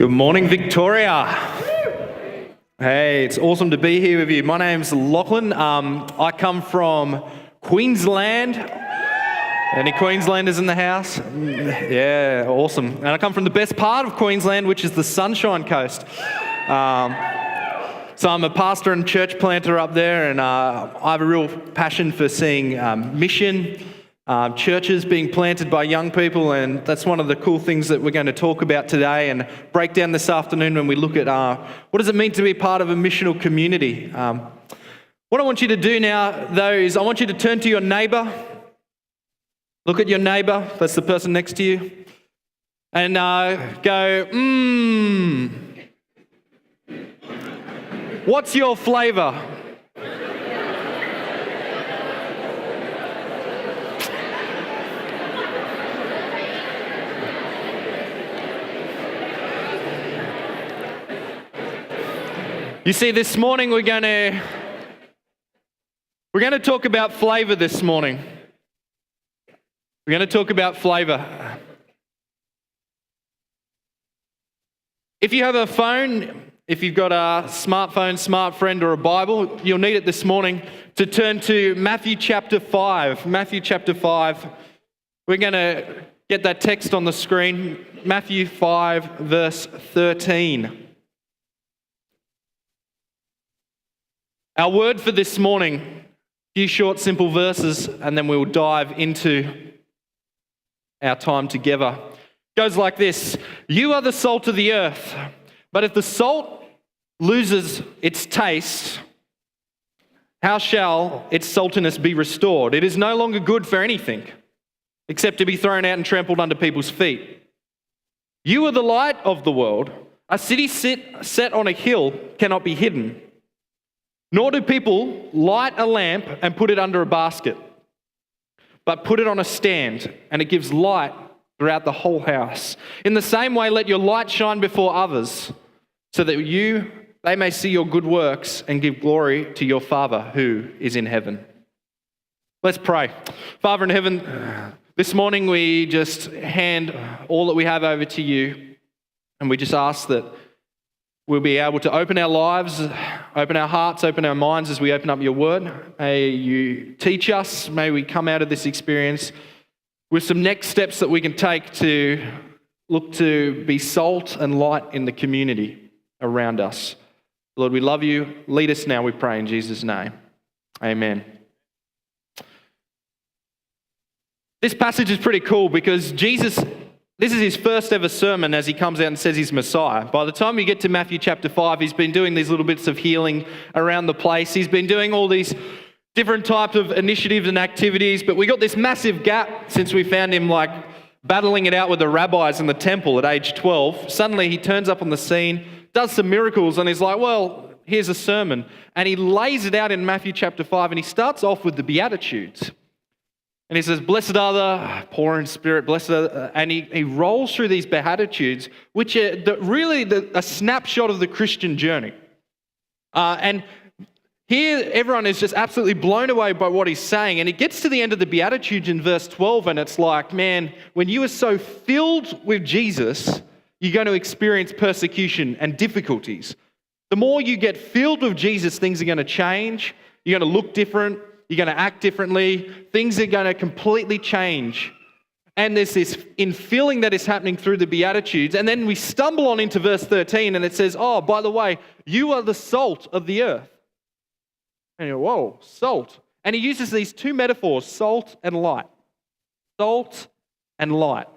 Good morning, Victoria. Hey, it's awesome to be here with you. My name's Lachlan. I come from Queensland. Any Queenslanders in the house? Yeah, awesome. And I come from the best part of Queensland, which is the Sunshine Coast. So I'm a pastor and church planter up there, and I have a real passion for seeing mission, churches being planted by young people, and that's one of the cool things that we're going to talk about today and break down this afternoon when we look at what does it mean to be part of a missional community. What I want you to do now, though, is I want you to turn to your neighbour, look at your neighbour, that's the person next to you, and go, what's your flavour? You see, this morning we're going to talk about flavour this morning. We're going to talk about flavour. If you have a phone, if you've got a smartphone, smart friend, or a Bible, you'll need it this morning to turn to Matthew chapter 5. Matthew chapter 5. We're going to get that text on the screen. Matthew 5, verse 13. Our word for this morning, a few short, simple verses, and then we'll dive into our time together. It goes like this: You are the salt of the earth, but if the salt loses its taste, how shall its saltiness be restored? It is no longer good for anything, except to be thrown out and trampled under people's feet. You are the light of the world. A city set on a hill cannot be hidden. Nor do people light a lamp and put it under a basket, but put it on a stand, and it gives light throughout the whole house. In the same way, let your light shine before others, so that they may see your good works and give glory to your Father who is in heaven. Let's pray. Father in heaven, this morning we just hand all that we have over to you, and we just ask that we'll be able to open our lives, open our hearts, open our minds as we open up your word. May you teach us. May we come out of this experience with some next steps that we can take to look to be salt and light in the community around us. Lord, we love you. Lead us now, we pray in Jesus' name. Amen. This passage is pretty cool because this is his first ever sermon as he comes out and says he's Messiah. By the time you get to Matthew chapter 5, he's been doing these little bits of healing around the place. He's been doing all these different types of initiatives and activities, but we got this massive gap since we found him battling it out with the rabbis in the temple at age 12. Suddenly he turns up on the scene, does some miracles, and he's like, well, here's a sermon. And he lays it out in Matthew chapter 5, and he starts off with the Beatitudes. And he says, blessed are the poor in spirit, blessed are the, and he rolls through these Beatitudes, which are really a snapshot of the Christian journey. And here everyone is just absolutely blown away by what he's saying. And it gets to the end of the Beatitudes in verse 12, and it's like, man, when you are so filled with Jesus, you're going to experience persecution and difficulties. The more you get filled with Jesus, things are going to change. You're going to look different. You're going to act differently. Things are going to completely change. And there's this infilling that is happening through the Beatitudes. And then we stumble on into verse 13, and it says, oh, by the way, you are the salt of the earth. And you go, whoa, salt. And he uses these two metaphors, salt and light. Salt and light.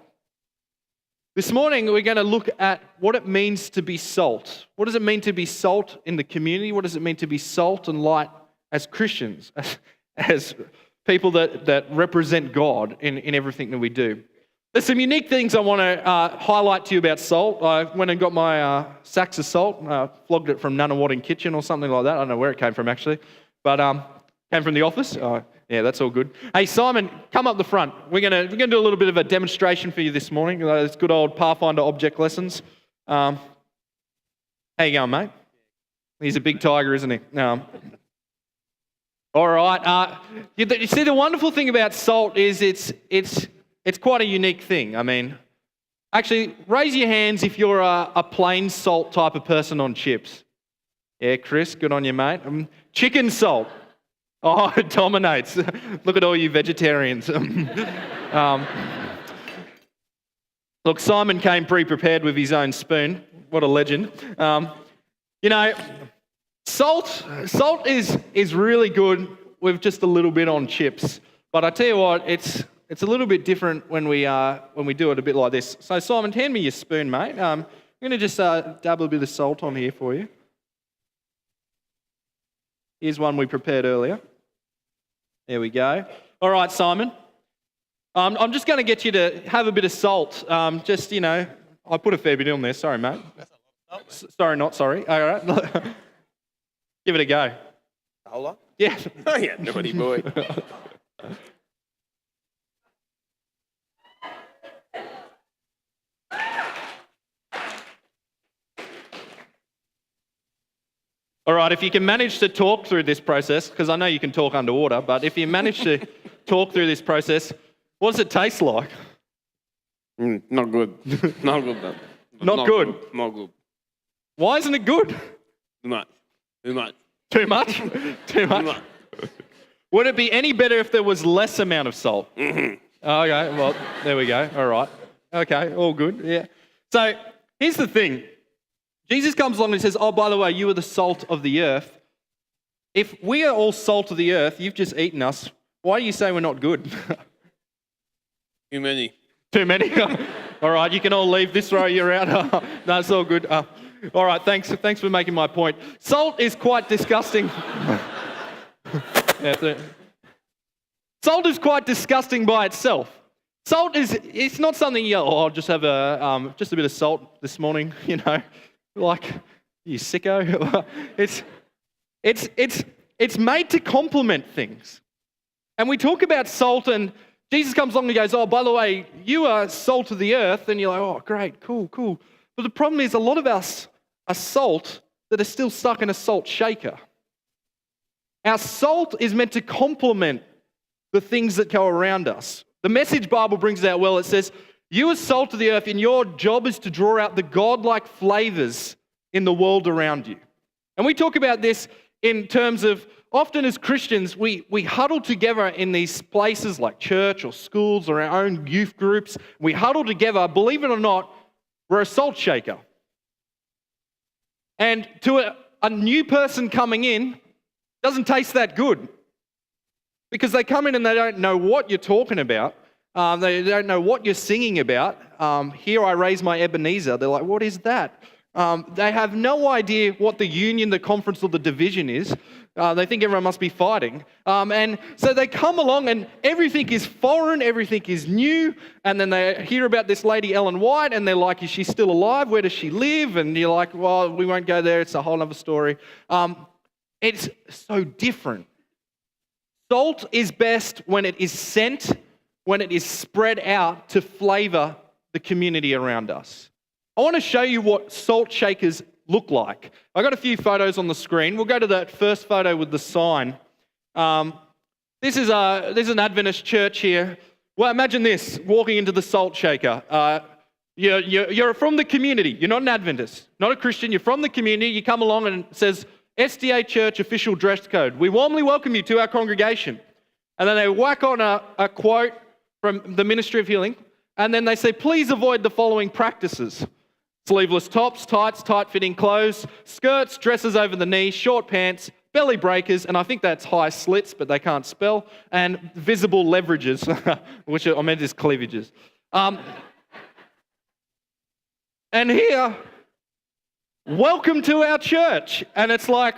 This morning, we're going to look at what it means to be salt. What does it mean to be salt in the community? What does it mean to be salt and light as Christians? As people that represent God in everything that we do. There's some unique things I want to highlight to you about salt. I went and got my sacks of salt, flogged it from Nunawading Kitchen or something like that. I don't know where it came from actually, but came from the office. Yeah, that's all good. Hey Simon, come up the front. We're gonna do a little bit of a demonstration for you this morning. It's good old Pathfinder object lessons. How you going, mate? He's a big tiger, isn't he? All right. You see, the wonderful thing about salt is it's quite a unique thing. I mean, Actually, raise your hands if you're a plain salt type of person on chips. Yeah, Chris, good on you, mate. Chicken salt. Oh, it dominates. Look at all you vegetarians. Look, Simon came pre-prepared with his own spoon. What a legend. Salt is really good with just a little bit on chips. But I tell you what, it's a little bit different when we do it a bit like this. So Simon, hand me your spoon, mate. I'm going to just dabble a bit of salt on here for you. Here's one we prepared earlier. There we go. All right, Simon. I'm just going to get you to have a bit of salt. I put a fair bit on there. Sorry, mate. Sorry, not sorry. All right. Give it a go. A whole lot? Yeah. Oh, yeah, naughty boy. All right, if you can manage to talk through this process, because I know you can talk underwater, but if you manage to talk through this process, what does it taste like? Not good. Not good, though. Not good? Not good. Why isn't it good? Too much. Too much. Too much? Too much? Would it be any better if there was less amount of salt? Mm-hmm. Okay, well, there we go. All right. Okay, all good. Yeah. So here's the thing. Jesus comes along and says, oh, by the way, you are the salt of the earth. If we are all salt of the earth, you've just eaten us, why do you say we're not good? Too many. Too many? All right, you can all leave this row, you're out. No, it's all good. All right, thanks for making my point. Salt is quite disgusting. Salt is quite disgusting by itself. Salt it's not something I'll just have just a bit of salt this morning, like, you sicko. It's made to complement things. And we talk about salt, and Jesus comes along and goes, oh, by the way, you are salt of the earth. And you're like, oh, great, cool. But the problem is a lot of us are salt that are still stuck in a salt shaker. Our salt is meant to complement the things that go around us. The Message Bible brings it out well. It says, you are salt of the earth, and your job is to draw out the God-like flavors in the world around you. And we talk about this in terms of, often as Christians, we huddle together in these places like church or schools or our own youth groups. We huddle together, believe it or not, we're a salt shaker. And to a new person coming in, doesn't taste that good. Because they come in and they don't know what you're talking about. They don't know what you're singing about. Here I raise my Ebenezer. They're like, what is that? They have no idea what the union, the conference, or the division is. They think everyone must be fighting. And so they come along and everything is foreign, everything is new. And then they hear about this lady, Ellen White, and they're like, is she still alive? Where does she live? And you're like, well, we won't go there. It's a whole other story. It's so different. Salt is best when it is sent, when it is spread out to flavor the community around us. I want to show you what salt shakers look like. I got a few photos on the screen. We'll go to that first photo with the sign. This is an Adventist church here. Well, imagine this, walking into the salt shaker. You're from the community. You're not an Adventist, not a Christian. You're from the community. You come along and it says, SDA Church official dress code. We warmly welcome you to our congregation. And then they whack on a quote from the Ministry of Healing. And then they say, please avoid the following practices. Sleeveless tops, tights, tight-fitting clothes, skirts, dresses over the knee, short pants, belly breakers, and I think that's high slits, but they can't spell, and visible leverages, which I meant is cleavages. And here, welcome to our church. And it's like,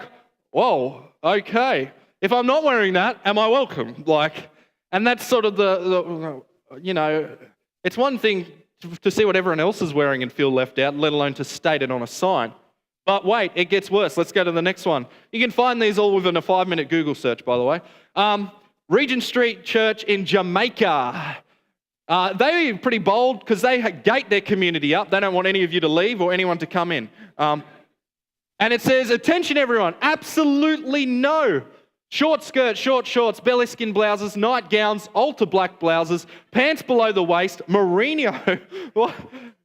whoa, okay. If I'm not wearing that, am I welcome? And that's sort of the it's one thing to see what everyone else is wearing and feel left out, let alone to state it on a sign. But wait, it gets worse. Let's go to the next one. You can find these all within a 5-minute Google search, by the way. Regent Street Church in Jamaica. They're pretty bold because they gate their community up. They don't want any of you to leave or anyone to come in. And it says, attention everyone, absolutely no. Short skirts, short shorts, belly skin blouses, nightgowns, altar black blouses, pants below the waist, merino.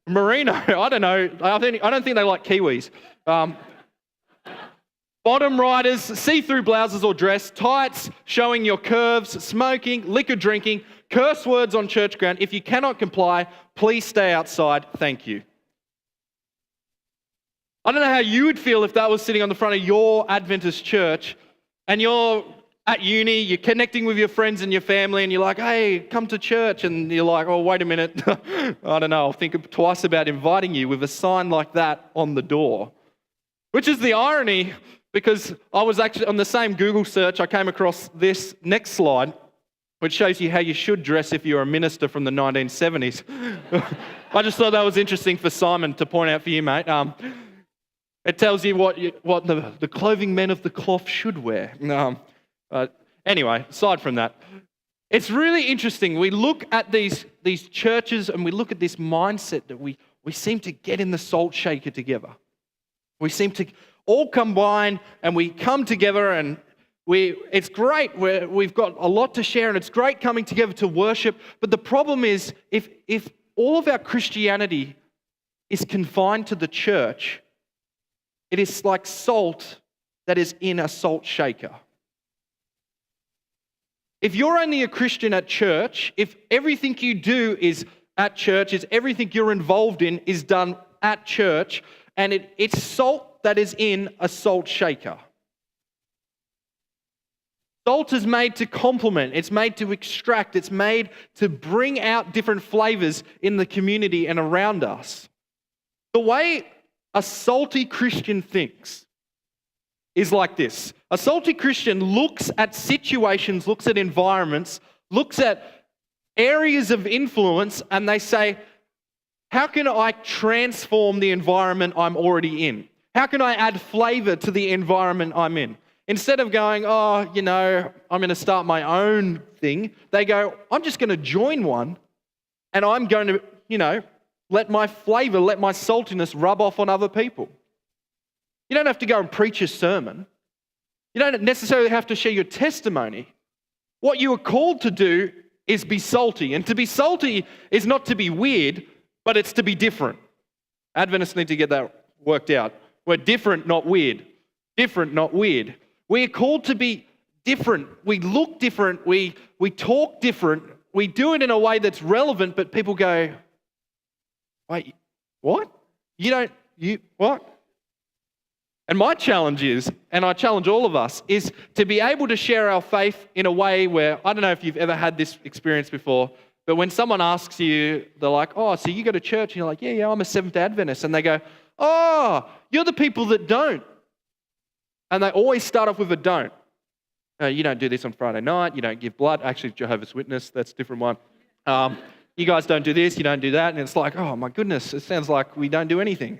merino, I don't know. I don't think they like kiwis. Bottom riders, see-through blouses or dress, tights showing your curves, smoking, liquor drinking, curse words on church ground. If you cannot comply, please stay outside. Thank you. I don't know how you would feel if that was sitting on the front of your Adventist church and you're at uni, you're connecting with your friends and your family and you're like, hey, come to church. And you're like, oh, wait a minute. I don't know. I'll think twice about inviting you with a sign like that on the door. Which is the irony, because I was actually on the same Google search, I came across this next slide, which shows you how you should dress if you're a minister from the 1970s. I just thought that was interesting for Simon to point out for you, mate. It tells you what the clothing men of the cloth should wear. Anyway, aside from that, it's really interesting. We look at these churches and we look at this mindset that we seem to get in the salt shaker together. We seem to all combine and we come together and it's great. We've got a lot to share and it's great coming together to worship. But the problem is if all of our Christianity is confined to the church, it is like salt that is in a salt shaker. If you're only a Christian at church, if everything you do is at church, is everything you're involved in is done at church, and it's salt that is in a salt shaker. Salt is made to complement, it's made to extract, it's made to bring out different flavors in the community and around us. The way a salty Christian thinks is like this. A salty Christian looks at situations, looks at environments, looks at areas of influence, and they say, how can I transform the environment I'm already in? How can I add flavor to the environment I'm in? Instead of going, I'm going to start my own thing, they go, I'm just going to join one, and I'm going to, let my flavor, let my saltiness rub off on other people. You don't have to go and preach a sermon. You don't necessarily have to share your testimony. What you are called to do is be salty. And to be salty is not to be weird, but it's to be different. Adventists need to get that worked out. We're different, not weird. Different, not weird. We are called to be different. We look different. We talk different. We do it in a way that's relevant, but people go, wait, what? What? And my challenge is, and I challenge all of us, is to be able to share our faith in a way where, I don't know if you've ever had this experience before, but when someone asks you, they're like, oh, so you go to church? And you're like, yeah, I'm a Seventh-day Adventist. And they go, oh, you're the people that don't. And they always start off with a don't. You don't do this on Friday night. You don't give blood. Actually, Jehovah's Witness, that's a different one. You guys don't do this, you don't do that. And it's like, oh my goodness, it sounds like we don't do anything.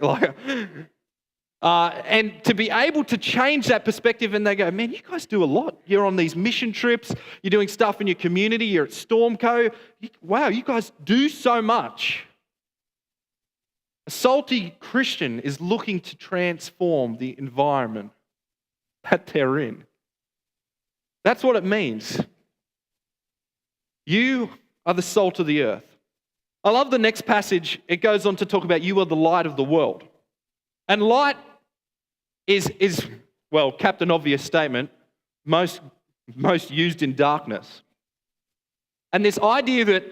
And to be able to change that perspective, and they go, man, you guys do a lot. You're on these mission trips, you're doing stuff in your community, you're at Stormco. Wow, you guys do so much. A salty Christian is looking to transform the environment that they're in. That's what it means. You are the salt of the earth. I love the next passage. It goes on to talk about you are the light of the world. And light is Captain Obvious statement, most used in darkness. And this idea that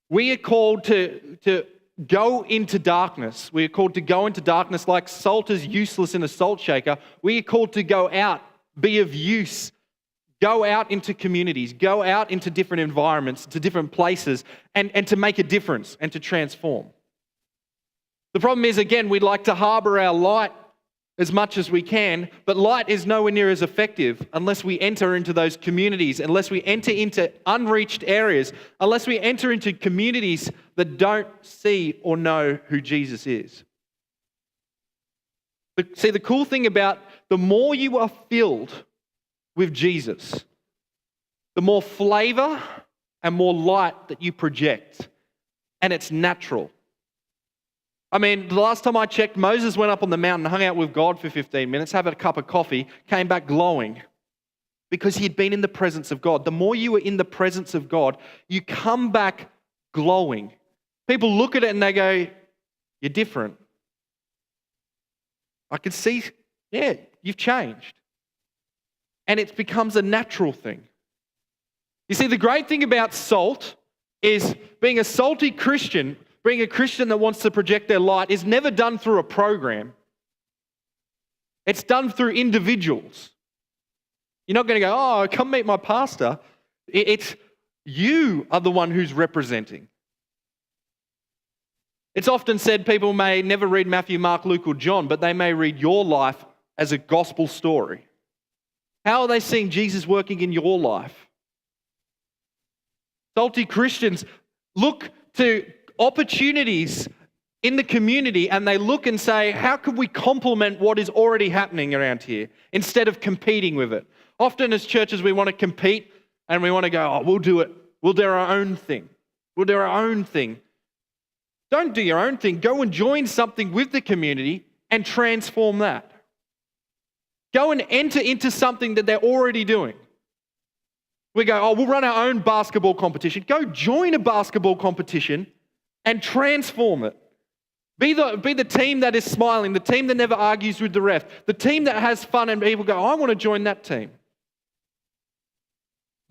we are called to go into darkness. We are called to go into darkness like salt is useless in a salt shaker. We are called to go out, be of use, go out into communities, go out into different environments, to different places, and to make a difference and to transform. The problem is, again, we'd like to harbor our light as much as we can, but light is nowhere near as effective unless we enter into those communities, unless we enter into unreached areas, unless we enter into communities that don't see or know who Jesus is. But see, the cool thing about the more you are filled with Jesus, the more flavor and more light that you project, and it's natural. I mean, the last time I checked, Moses went up on the mountain, hung out with God for 15 minutes, had a cup of coffee, came back glowing because he had been in the presence of God. The more you are in the presence of God, you come back glowing. People look at it and they go, You're different. I can see, yeah, you've changed. And it becomes a natural thing. You see, the great thing about salt is being a salty Christian, being a Christian that wants to project their light, is never done through a program. It's done through individuals. You're not going to go, oh, come meet my pastor. It's you are the one who's representing. It's often said people may never read Matthew, Mark, Luke, or John, but they may read your life as a gospel story. How are they seeing Jesus working in your life? Salty Christians look to opportunities in the community and they look and say, how can we complement what is already happening around here instead of competing with it? Often as churches, we want to compete and we want to go, oh, we'll do it. We'll do our own thing. We'll do our own thing. Don't do your own thing. Go and join something with the community and transform that. Go and enter into something that they're already doing. We go, oh, we'll run our own basketball competition. Go join a basketball competition and transform it. Be the team that is smiling, the team that never argues with the ref, the team that has fun and people go, I want to join that team.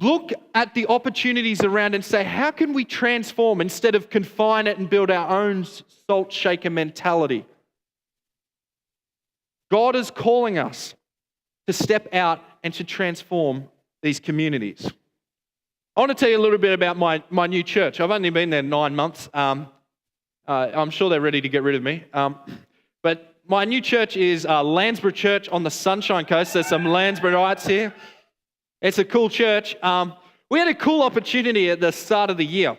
Look at the opportunities around and say, how can we transform instead of confine it and build our own salt shaker mentality? God is calling us to step out and to transform these communities. I want to tell you a little bit about my new church. I've only been there 9 months. I'm sure they're ready to get rid of me. But my new church is Landsborough Church on the Sunshine Coast. There's some Landsboroughites here. It's a cool church. We had a cool opportunity at the start of the year.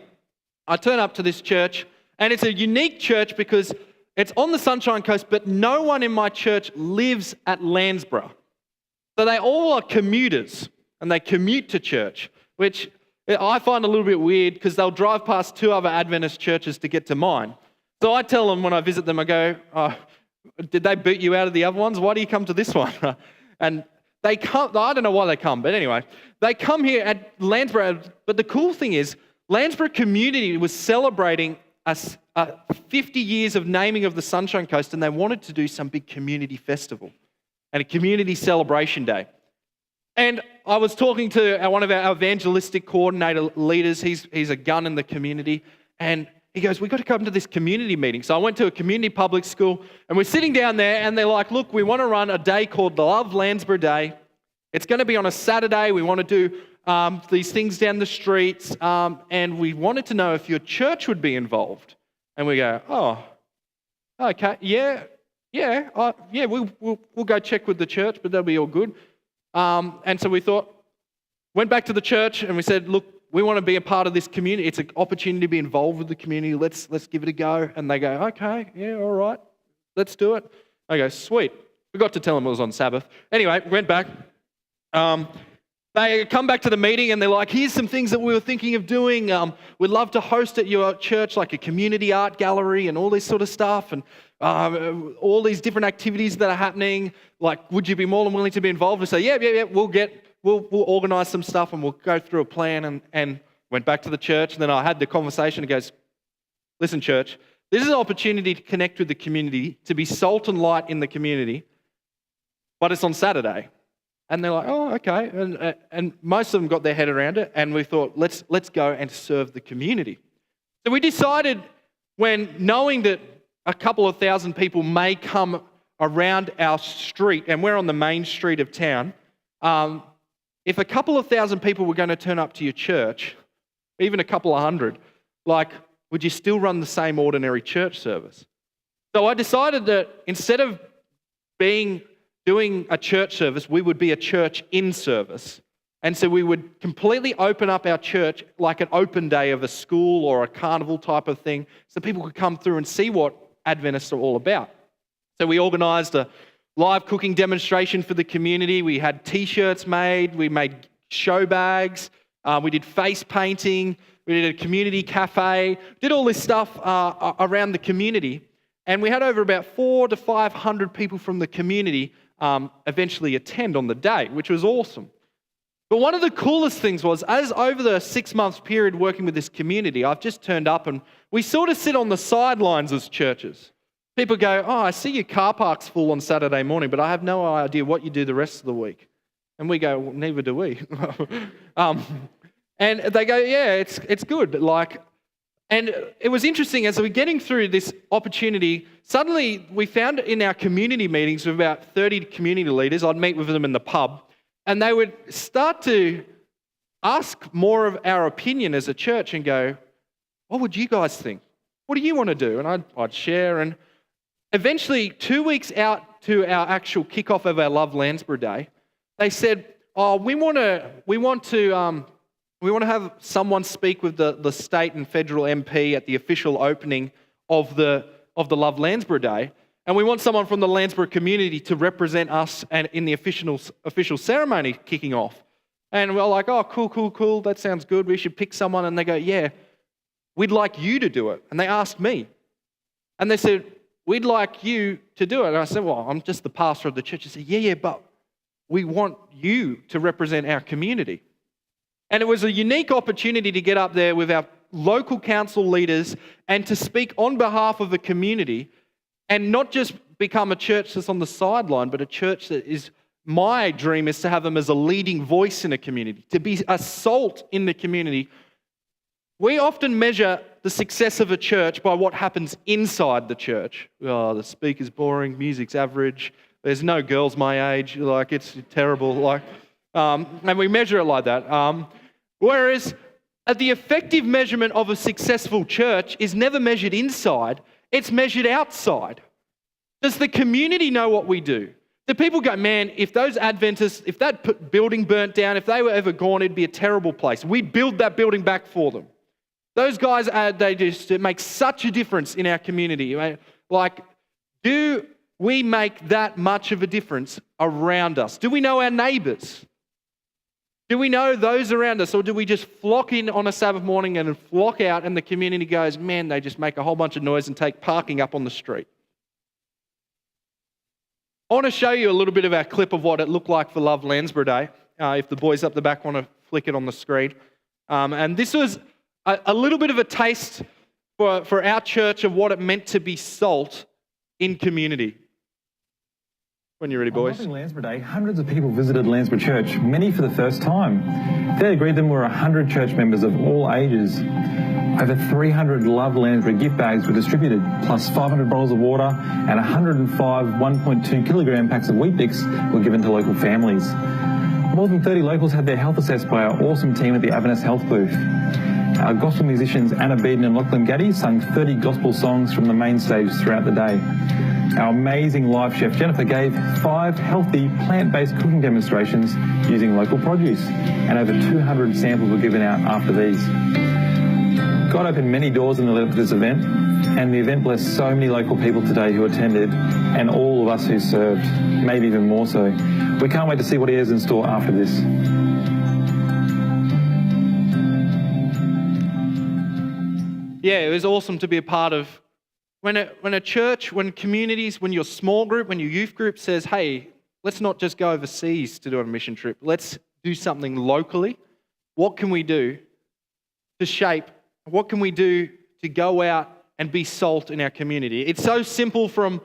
I turn up to this church, and it's a unique church because it's on the Sunshine Coast, but no one in my church lives at Landsborough. So they all are commuters, and they commute to church, which I find a little bit weird because they'll drive past 2 other Adventist churches to get to mine. So I tell them when I visit them, I go, oh, did they boot you out of the other ones? Why do you come to this one? And they come, I don't know why they come, but anyway, they come here at Landsborough. But the cool thing is, Landsborough community was celebrating 50 years of naming of the Sunshine Coast, and they wanted to do some big community festival and a community celebration day. And I was talking to one of our evangelistic coordinator leaders. He's a gun in the community, and he goes, we've got to come to this community meeting. So I went to a community public school, and we're sitting down there, and they're like, look, we want to run a day called the Love Landsborough Day. It's going to be on a Saturday. We want to do these things down the streets, and we wanted to know if your church would be involved. And we go, oh, okay, we'll go check with the church, but that'll be all good. And so we went back to the church, and we said, look, we want to be a part of this community. It's an opportunity to be involved with the community. Let's give it a go. And they go, okay, yeah, all right, let's do it. I go, sweet. Forgot to tell them it was on Sabbath. Anyway, went back. They come back to the meeting and they're like, here's some things that we were thinking of doing. We'd love to host at your church like a community art gallery and all this sort of stuff and all these different activities that are happening. Like, would you be more than willing to be involved? And say, yeah, we'll organise some stuff and we'll go through a plan and went back to the church. And then I had the conversation and goes, listen, church, this is an opportunity to connect with the community, to be salt and light in the community, but it's on Saturday. And they're like, oh, okay. And most of them got their head around it. And we thought, let's go and serve the community. So we decided, when knowing that a couple of thousand people may come around our street, and we're on the main street of town, if a couple of thousand people were going to turn up to your church, even a couple of hundred, would you still run the same ordinary church service? So I decided that instead of doing a church service, we would be a church in service. And so we would completely open up our church like an open day of a school or a carnival type of thing, so people could come through and see what Adventists are all about. So we organised a live cooking demonstration for the community. We had T-shirts made. We made show bags. We did face painting. We did a community cafe. Did all this stuff around the community. And we had over about 400 to 500 people from the community eventually attend on the day, which was awesome. But one of the coolest things was, as over the 6 months period working with this community, I've just turned up and we sort of sit on the sidelines as churches. People go, oh, I see your car park's full on Saturday morning, but I have no idea what you do the rest of the week. And we go, well, neither do we. And they go, yeah, it's good. But and it was interesting as we were getting through this opportunity, suddenly we found in our community meetings with about 30 community leaders, I'd meet with them in the pub, and they would start to ask more of our opinion as a church and go, what would you guys think? What do you want to do? And I'd share. And eventually, 2 weeks out to our actual kickoff of our Love Landsborough Day, they said, oh, we want to have someone speak with the state and federal MP at the official opening of the Love Landsborough Day, and we want someone from the Landsborough community to represent us and in the official ceremony kicking off. And we're like, oh, cool, that sounds good. We should pick someone. And they go, yeah, we'd like you to do it. And they asked me, and they said, we'd like you to do it. And I said, well, I'm just the pastor of the church. They said, yeah, but we want you to represent our community. And it was a unique opportunity to get up there with our local council leaders and to speak on behalf of the community and not just become a church that's on the sideline, but a church that is, my dream is to have them as a leading voice in a community, to be a salt in the community. We often measure the success of a church by what happens inside the church. Oh, the speaker's boring, music's average, there's no girls my age, it's terrible, and we measure it like that. Whereas the effective measurement of a successful church is never measured inside, it's measured outside. Does the community know what we do? Do people go, man, if those Adventists, if that building burnt down, if they were ever gone, it'd be a terrible place. We'd build that building back for them. Those guys, it makes such a difference in our community. Do we make that much of a difference around us? Do we know our neighbours? Do we know those around us, or do we just flock in on a Sabbath morning and flock out and the community goes, man, they just make a whole bunch of noise and take parking up on the street? I want to show you a little bit of our clip of what it looked like for Love Landsborough Day, if the boys up the back want to flick it on the screen. And this was a little bit of a taste for our church of what it meant to be salt in community. When you're ready, boys. On Landsborough Day, hundreds of people visited Landsborough Church, many for the first time. They agreed there were 100 church members of all ages. Over 300 Love Landsborough gift bags were distributed, plus 500 bottles of water and 105 1.2 kilogram packs of Weet-Bix were given to local families. More than 30 locals had their health assessed by our awesome team at the Avernus Health booth. Our gospel musicians Anna Beeden and Lachlan Campbell sung 30 gospel songs from the main stage throughout the day. Our amazing live chef Jennifer gave 5 healthy plant-based cooking demonstrations using local produce, and over 200 samples were given out after these. God opened many doors in the lead up to this event, and the event blessed so many local people today who attended, and all of us who served, maybe even more so. We can't wait to see what he has in store after this. Yeah, it was awesome to be a part of. When a church, when communities, when your small group, when your youth group says, hey, let's not just go overseas to do a mission trip. Let's do something locally. What can we do to shape? What can we do to go out and be salt in our community? It's so simple, from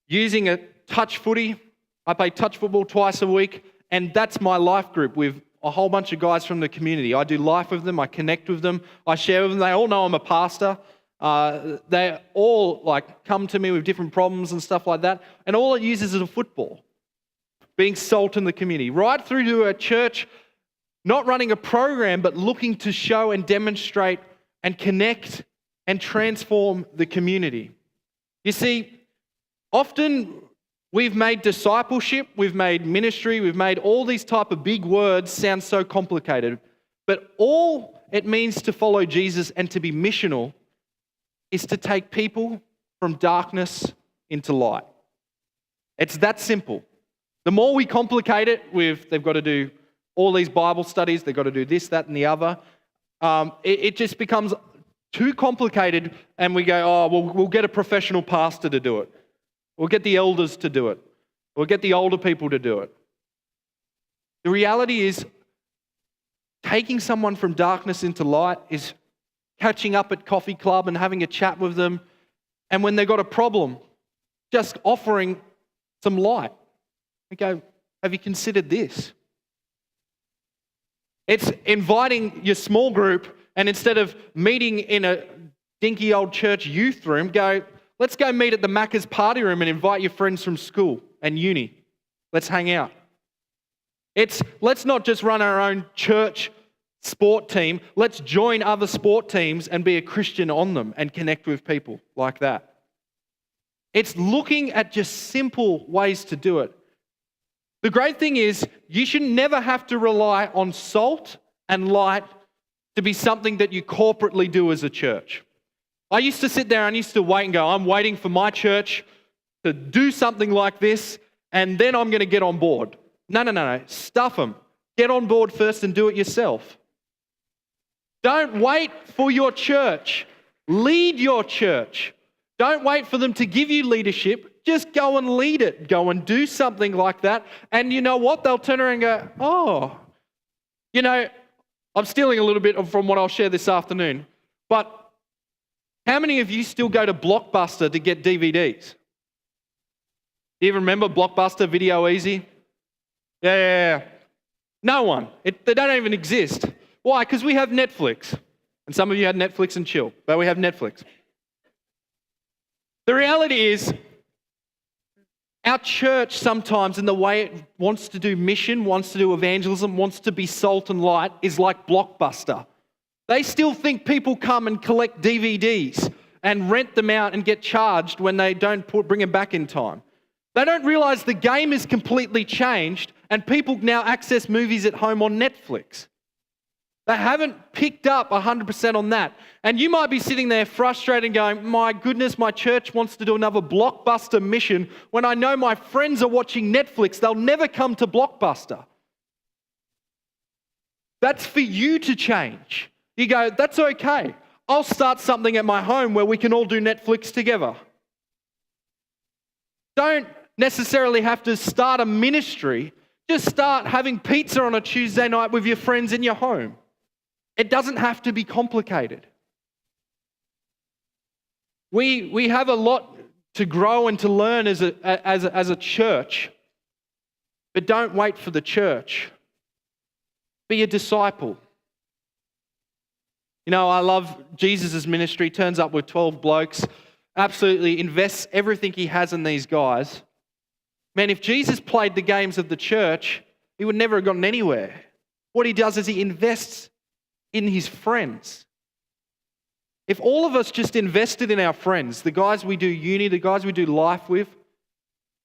using a touch footy. I play touch football twice a week, and that's my life group with a whole bunch of guys from the community. I do life with them. I connect with them. I share with them. They all know I'm a pastor. They all come to me with different problems and stuff like that. And all it uses is a football. Being salt in the community. Right through to a church, not running a program, but looking to show and demonstrate and connect and transform the community. You see, often we've made discipleship, we've made ministry, we've made all these type of big words sound so complicated. But all it means to follow Jesus and to be missional is to take people from darkness into light. It's that simple. The more we complicate it with, they've got to do all these Bible studies, they've got to do this, that, and the other, it just becomes too complicated, and we go, oh, we'll get a professional pastor to do it. We'll get the elders to do it. We'll get the older people to do it. The reality is, taking someone from darkness into light is catching up at coffee club and having a chat with them, And when they've got a problem, just offering some light. We go, have you considered this? It's inviting your small group, and instead of meeting in a dinky old church youth room, let's go meet at the Macca's party room and invite your friends from school and uni. Let's hang out. Let's not just run our own church sport team. Let's join other sport teams and be a Christian on them and connect with people like that. It's looking at just simple ways to do it. The great thing is, you should never have to rely on salt and light to be something that you corporately do as a church. I used to sit there and I used to wait and go, I'm waiting for my church to do something like this, and then I'm going to get on board. No. Stuff them. Get on board first and do it yourself. Don't wait for your church. Lead your church. Don't wait for them to give you leadership. Just go and lead it. Go and do something like that. And you know what? They'll turn around and go, oh, I'm stealing a little bit from what I'll share this afternoon. But how many of you still go to Blockbuster to get DVDs? Do you even remember Blockbuster, Video Easy? Yeah. No one. They don't even exist. Why? Because we have Netflix. And some of you had Netflix and chill, but we have Netflix. The reality is, our church sometimes, in the way it wants to do mission, wants to do evangelism, wants to be salt and light, is like Blockbuster. They still think people come and collect DVDs and rent them out and get charged when they don't bring them back in time. They don't realize the game is completely changed and people now access movies at home on Netflix. They haven't picked up 100% on that. And you might be sitting there frustrated and going, my goodness, my church wants to do another Blockbuster mission when I know my friends are watching Netflix. They'll never come to Blockbuster. That's for you to change. You go, that's okay. I'll start something at my home where we can all do Netflix together. Don't necessarily have to start a ministry. Just start having pizza on a Tuesday night with your friends in your home. It doesn't have to be complicated. We have a lot to grow and to learn as a church, but don't wait for the church. Be a disciple. I love Jesus' ministry. Turns up with 12 blokes, absolutely invests everything he has in these guys. Man, if Jesus played the games of the church, he would never have gotten anywhere. What he does is he invests in his friends. If all of us just invested in our friends, the guys we do uni, the guys we do life with,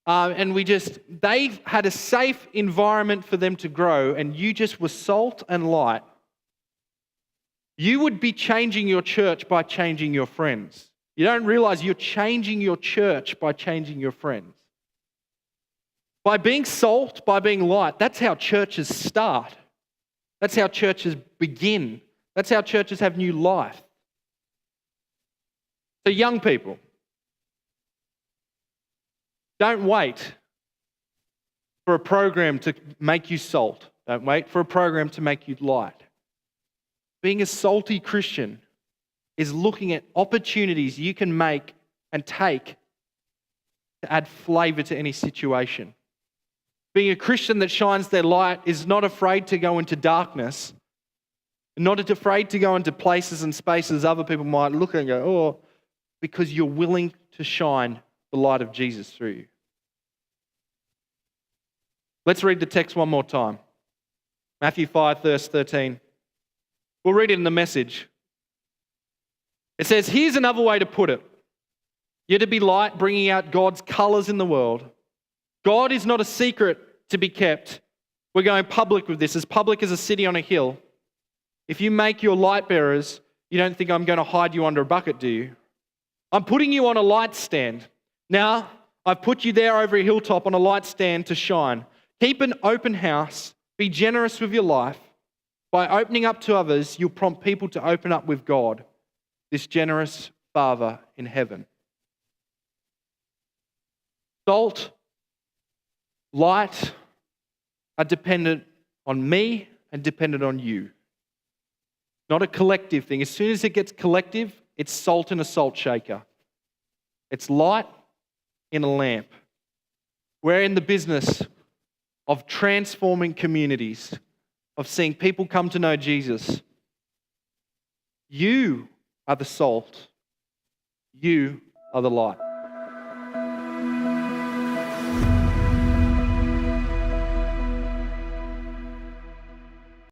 and they had a safe environment for them to grow, and you just were salt and light, you would be changing your church by changing your friends. You don't realize you're changing your church by changing your friends. By being salt, by being light, that's how churches start. That's how churches begin. That's how churches have new life. So young people, don't wait for a program to make you salt. Don't wait for a program to make you light. Being a salty Christian is looking at opportunities you can make and take to add flavor to any situation. Being a Christian that shines their light is not afraid to go into darkness, not afraid to go into places and spaces other people might look and go, oh, because you're willing to shine the light of Jesus through you. Let's read the text one more time. Matthew 5, verse 13. We'll read it in the Message. It says, here's another way to put it. You're to be light, bringing out God's colors in the world. God is not a secret to be kept. We're going public with this, as public as a city on a hill. If you make your light bearers, you don't think I'm going to hide you under a bucket, do you? I'm putting you on a light stand. Now, I've put you there over a hilltop on a light stand to shine. Keep an open house. Be generous with your life. By opening up to others, you'll prompt people to open up with God, this generous Father in heaven. Salt, light are dependent on me and dependent on you. Not a collective thing. As soon as it gets collective, it's salt in a salt shaker. It's light in a lamp. We're in the business of transforming communities, of seeing people come to know Jesus. You are the salt. You are the light.